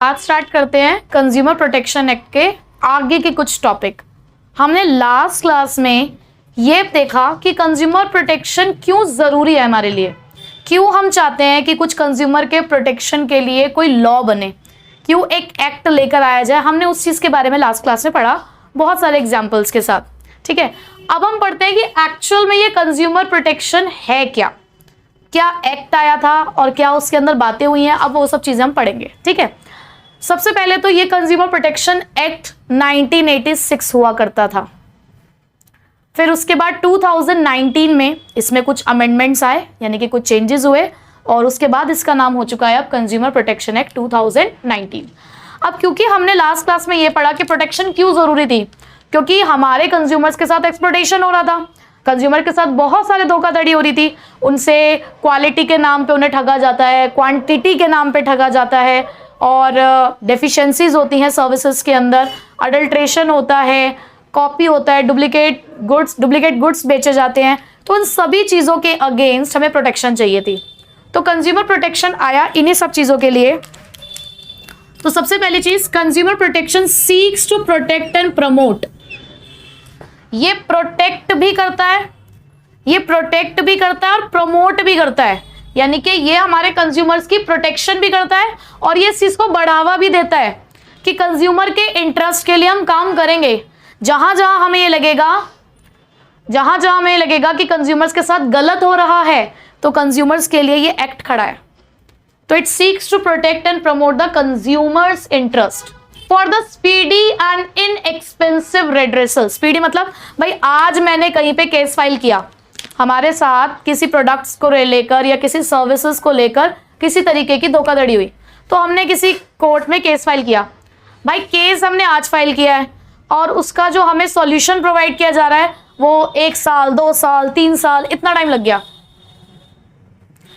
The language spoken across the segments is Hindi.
आज स्टार्ट करते हैं कंज्यूमर प्रोटेक्शन एक्ट के आगे के कुछ टॉपिक। हमने लास्ट क्लास में ये देखा कि कंज्यूमर प्रोटेक्शन क्यों ज़रूरी है हमारे लिए, क्यों हम चाहते हैं कि कुछ कंज्यूमर के प्रोटेक्शन के लिए कोई लॉ बने, क्यों एक एक्ट लेकर आया जाए। हमने उस चीज़ के बारे में लास्ट क्लास में पढ़ा बहुत सारे एग्जाम्पल्स के साथ। ठीक है, अब हम पढ़ते हैं कि एक्चुअल में ये कंज्यूमर प्रोटेक्शन है क्या, क्या एक्ट आया था और क्या उसके अंदर बातें हुई हैं। अब वो सब चीज़ें हम पढ़ेंगे। ठीक है, सबसे पहले तो ये कंज्यूमर प्रोटेक्शन एक्ट 1986 हुआ करता था। फिर उसके बाद 2019 में इसमें कुछ अमेंडमेंट्स आए, यानी कि कुछ चेंजेस हुए, और उसके बाद इसका नाम हो चुका है अब कंज्यूमर प्रोटेक्शन एक्ट 2019। अब क्योंकि हमने लास्ट क्लास में ये पढ़ा कि प्रोटेक्शन क्यों जरूरी थी, क्योंकि हमारे कंज्यूमर्स के साथ एक्सप्लॉयटेशन हो रहा था, कंज्यूमर के साथ बहुत सारे धोखाधड़ी हो रही थी। उनसे क्वालिटी के नाम पे उन्हें ठगा जाता है, क्वांटिटी के नाम पे ठगा जाता है, और डेफिशिएंसीज होती हैं सर्विसेज के अंदर, अडल्ट्रेशन होता है, कॉपी होता है, डुप्लीकेट गुड्स बेचे जाते हैं। तो उन सभी चीज़ों के अगेंस्ट हमें प्रोटेक्शन चाहिए थी। तो कंज्यूमर प्रोटेक्शन आया इन्हीं सब चीज़ों के लिए। तो सबसे पहली चीज़, consumer protection seeks to protect and promote. ये प्रोटेक्ट भी करता है, ये प्रोटेक्ट भी करता है और प्रमोट भी करता है, यानी कि ये हमारे कंज्यूमर्स की प्रोटेक्शन भी करता है और ये इस चीज़ को बढ़ावा भी देता है कि कंज्यूमर के इंटरेस्ट के लिए हम काम करेंगे। जहां जहां हमें ये लगेगा कि कंज्यूमर्स के साथ गलत हो रहा है, तो कंज्यूमर्स के लिए ये एक्ट खड़ा है। तो it seeks to protect and promote the consumers interest for the speedy and inexpensive redressal. Speedy मतलब भाई आज मैंने कहीं पे केस फाइल किया, हमारे साथ किसी प्रोडक्ट्स को लेकर या किसी सर्विसेज को लेकर किसी तरीके की धोखाधड़ी हुई, तो हमने किसी कोर्ट में केस फाइल किया। भाई केस हमने आज फाइल किया है और उसका जो हमें सॉल्यूशन प्रोवाइड किया जा रहा है वो 1 साल 2 साल 3 साल इतना टाइम लग गया।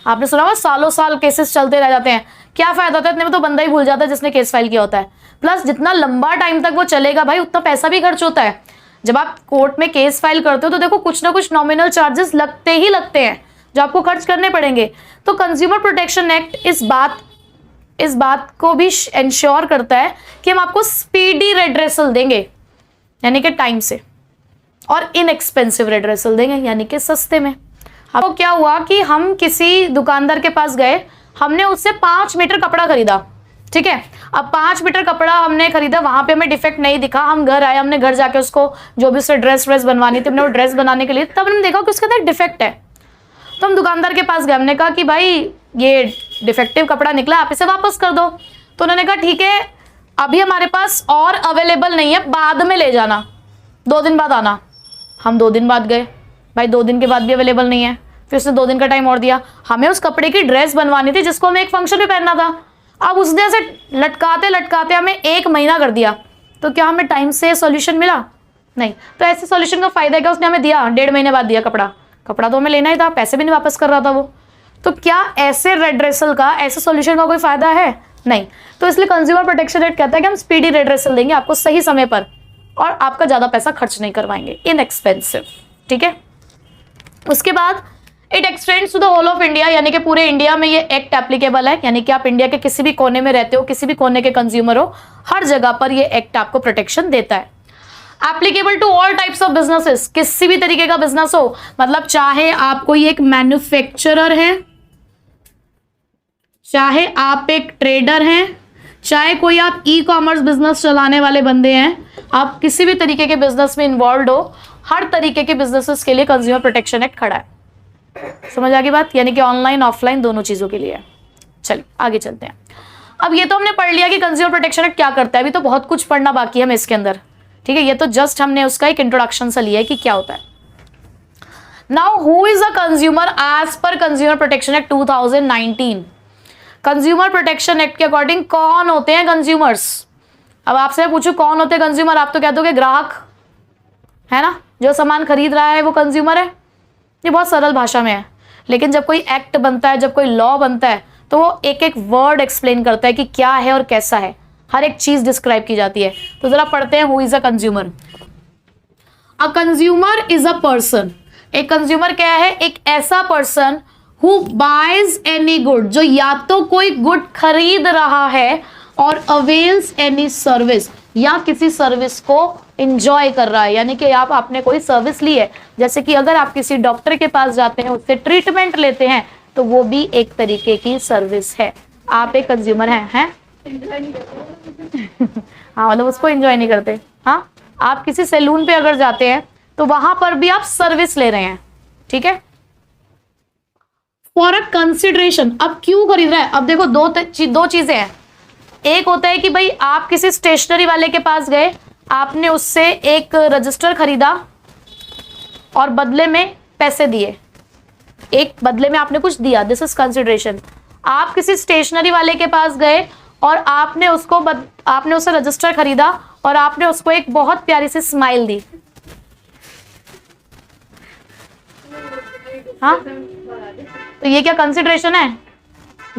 आपने सुना होगा सालों साल केसेस चलते रह जाते हैं। क्या फायदा होता है, इतने में तो बंदा ही भूल जाता है जिसने केस फाइल किया होता है। प्लस जितना लंबा टाइम तक वो चलेगा भाई उतना पैसा भी खर्च होता है। जब आप कोर्ट में केस फाइल करते हो तो देखो कुछ ना कुछ नॉमिनल चार्जेस लगते ही लगते हैं जो आपको खर्च करने पड़ेंगे। तो कंज्यूमर प्रोटेक्शन एक्ट इस बात को भी इंश्योर करता है कि हम आपको स्पीडी रेड्रेसल देंगे, यानी कि टाइम से, और इनएक्सपेंसिव रेड्रेसल देंगे, यानी कि सस्ते में। अब तो क्या हुआ कि हम किसी दुकानदार के पास गए, हमने उससे 5 मीटर कपड़ा खरीदा। ठीक है, अब 5 मीटर कपड़ा हमने खरीदा, वहां पे हमें डिफेक्ट नहीं दिखा। हम घर आए, हमने घर जाके उसको जो भी उससे ड्रेस बनवानी थी, हमने वो ड्रेस बनाने के लिए, तब हमने देखा कि उसके अंदर डिफेक्ट है। तो हम दुकानदार के पास गए, हमने कहा कि भाई ये डिफेक्टिव कपड़ा निकला, आप इसे वापस कर दो। तो उन्होंने कहा ठीक है, अभी हमारे पास और अवेलेबल नहीं है, बाद में ले जाना, 2 दिन बाद आना। हम 2 दिन बाद गए, भाई 2 दिन के बाद भी अवेलेबल नहीं है। फिर उसने 2 दिन का टाइम और दिया। हमें उस कपड़े की ड्रेस बनवानी थी जिसको हमें एक फंक्शन में पहनना था। अब उसने से लटकाते लटकाते हमें 1 महीना कर दिया। तो क्या हमें टाइम से सॉल्यूशन मिला? नहीं। तो ऐसे सॉल्यूशन का फायदा क्या, उसने हमें दिया 1.5 महीने बाद दिया कपड़ा तो हमें लेना ही था, पैसे भी नहीं वापस कर रहा था वो। तो क्या ऐसे रेड्रेसल का, ऐसे सॉल्यूशन का कोई फायदा है? नहीं। तो इसलिए कंज्यूमर प्रोटेक्शन एक्ट कहता है कि हम स्पीडी रेड्रेसल देंगे आपको सही समय पर, और आपका ज्यादा पैसा खर्च नहीं करवाएंगे, इनएक्सपेंसिव। ठीक है, उसके बाद it extends to the whole of India, यानी कि पूरे इंडिया में ये एक्ट एप्लीकेबल है, यानी कि आप इंडिया के किसी भी कोने में रहते हो, किसी भी कोने के कंज्यूमर हो, हर जगह पर ये एक्ट आपको प्रोटेक्शन देता है। Applicable to all types of businesses, किसी भी तरीके का बिजनेस हो, मतलब चाहे आप कोई एक मैन्युफैक्चरर हैं, चाहे आप एक ट्रेडर हैं, चाहे कोई आप ई कॉमर्स बिजनेस चलाने वाले बंदे हैं, आप किसी भी तरीके के बिजनेस में इन्वॉल्व हो, हर तरीके के बिजनेसेस के लिए कंज्यूमर प्रोटेक्शन एक्ट खड़ा है। समझ आ गई बात, यानी कि ऑनलाइन ऑफलाइन दोनों चीजों के लिए है। चलिए आगे चलते हैं। अब ये तो हमने पढ़ लिया कि कंज्यूमर प्रोटेक्शन एक्ट क्या करता है, अभी तो बहुत कुछ पढ़ना बाकी है हमें इसके अंदर। ठीक है, ये तो जस्ट हमने उसका एक इंट्रोडक्शन सा लिया है कि क्या होता है। Now who is a consumer as per consumer protection act 2019। Consumer protection act के अकॉर्डिंग कौन होते हैं कंज्यूमर्स? अब आपसे पूछूं कौन होते हैं कंज्यूमर, आप तो कह दोगे ग्राहक, है ना, जो सामान खरीद रहा है वो कंज्यूमर है। ये बहुत सरल भाषा में है, लेकिन जब कोई एक्ट बनता है, जब कोई लॉ बनता है, तो वो एक एक वर्ड एक्सप्लेन करता है कि क्या है और कैसा है, हर एक चीज डिस्क्राइब की जाती है। तो जरा पढ़ते हैं, who is a consumer. A consumer is a person. एक कंज्यूमर क्या है? एक ऐसा person who buys any good, जो या तो कोई गुड खरीद रहा है और अवेल्स एनी सर्विस, या किसी सर्विस को इंजॉय कर रहा है, यानी कि आपने कोई सर्विस ली है, जैसे कि अगर आप किसी डॉक्टर के पास जाते हैं, उससे ट्रीटमेंट लेते हैं, तो वो भी एक तरीके की सर्विस है। आप एक कंज्यूमर हैं? हाँ, मतलब उसको एंजॉय नहीं करते। हाँ, आप किसी सैलून पे अगर जाते हैं तो वहां पर भी आप सर्विस ले रहे हैं, ठीक है। फॉर अ कंसिडरेशन, अब क्यों खरीद रहा है? अब देखो दो चीजें हैं। एक होता है कि भाई आप किसी स्टेशनरी वाले के पास गए, आपने उससे एक रजिस्टर खरीदा और बदले में पैसे दिए, एक बदले में आपने कुछ दिया, दिस इज कंसिडरेशन। आप किसी स्टेशनरी वाले के पास गए और आपने उससे रजिस्टर खरीदा और आपने उसको एक बहुत प्यारी सी स्माइल दी। हाँ, तो ये क्या कंसिडरेशन है?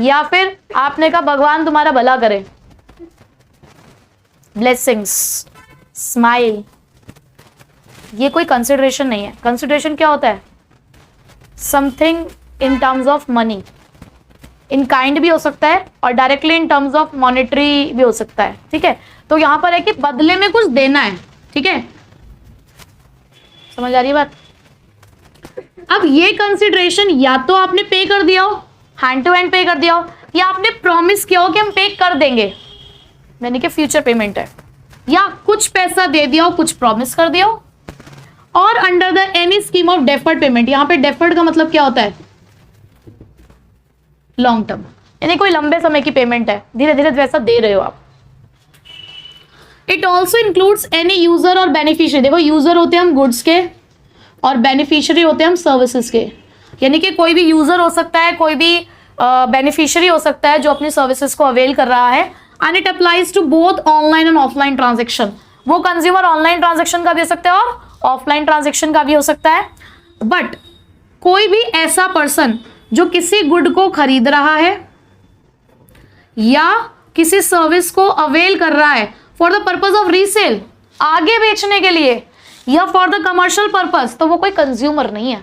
या फिर आपने कहा भगवान तुम्हारा भला करे, ब्लेसिंग्स, स्माइल, ये कोई कंसिडरेशन नहीं है। कंसिडरेशन क्या होता है? Something in terms of money, in kind भी हो सकता है और directly in terms of monetary भी हो सकता है, ठीक है। तो यहां पर है कि बदले में कुछ देना है, ठीक है। समझ आ रही है बात? अब ये कंसिडरेशन या तो आपने पे कर दिया हो, हैंड टू हैंड पे कर दिया हो, या आपने प्रॉमिस किया हो कि हम पे कर देंगे, यानी कि फ्यूचर पेमेंट है, या कुछ पैसा दे दिया हो, कुछ प्रॉमिस कर दिया हो, और under the any scheme of deferred payment. यहां पे डेफर्ड का मतलब क्या होता है? लॉन्ग टर्म, यानी कोई लंबे समय की पेमेंट है, धीरे धीरे पैसा दे रहे हो आप। It also includes any user और बेनिफिशियरी। देखो, यूजर होते हैं हम गुड्स के और बेनिफिशियरी होते हैं हम सर्विसेज के, यानी कि कोई भी यूजर हो सकता है, कोई भी बेनिफिशियरी हो सकता है जो अपनी सर्विसेज को अवेल कर रहा है। And it applies to both online and offline transaction. वो कंज्यूमर ऑनलाइन ट्रांजेक्शन का भी हो सकता है और ऑफलाइन ट्रांजेक्शन का भी हो सकता है। बट कोई भी ऐसा पर्सन जो किसी गुड को खरीद रहा है या किसी सर्विस को अवेल कर रहा है for the purpose of resale, आगे बेचने के लिए, या फॉर द कमर्शियल पर्पज, तो वो कोई कंज्यूमर नहीं है।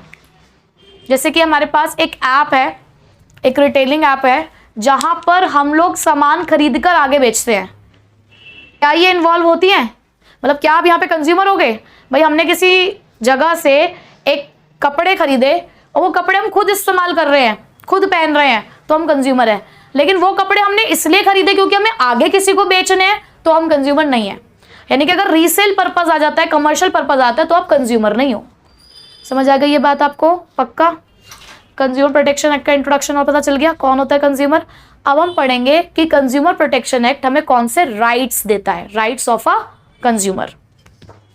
जैसे कि हमारे पास एक ऐप है, एक रिटेलिंग ऐप है, जहां पर हम लोग सामान खरीद कर आगे बेचते हैं। क्या ये इन्वॉल्व होती है? मतलब क्या आप यहाँ पे कंज्यूमर हो गए? भाई हमने किसी जगह से एक कपड़े खरीदे और वो कपड़े हम खुद इस्तेमाल कर रहे हैं, खुद पहन रहे हैं, तो हम कंज्यूमर हैं। लेकिन वो कपड़े हमने इसलिए खरीदे क्योंकि हमें आगे किसी को बेचने हैं, तो हम कंज्यूमर नहीं है। यानी कि अगर रीसेल पर्पज आ जाता है, कमर्शियल पर्पज आता है, तो आप कंज्यूमर नहीं हो। समझ आ गई ये बात आपको? पक्का? कंज्यूमर प्रोटेक्शन एक्ट का इंट्रोडक्शन और पता चल गया कौन होता है कंज्यूमर। अब हम पढ़ेंगे कि कंज्यूमर प्रोटेक्शन एक्ट हमें कौन से राइट्स देता है, राइट्स ऑफ अ कंज्यूमर।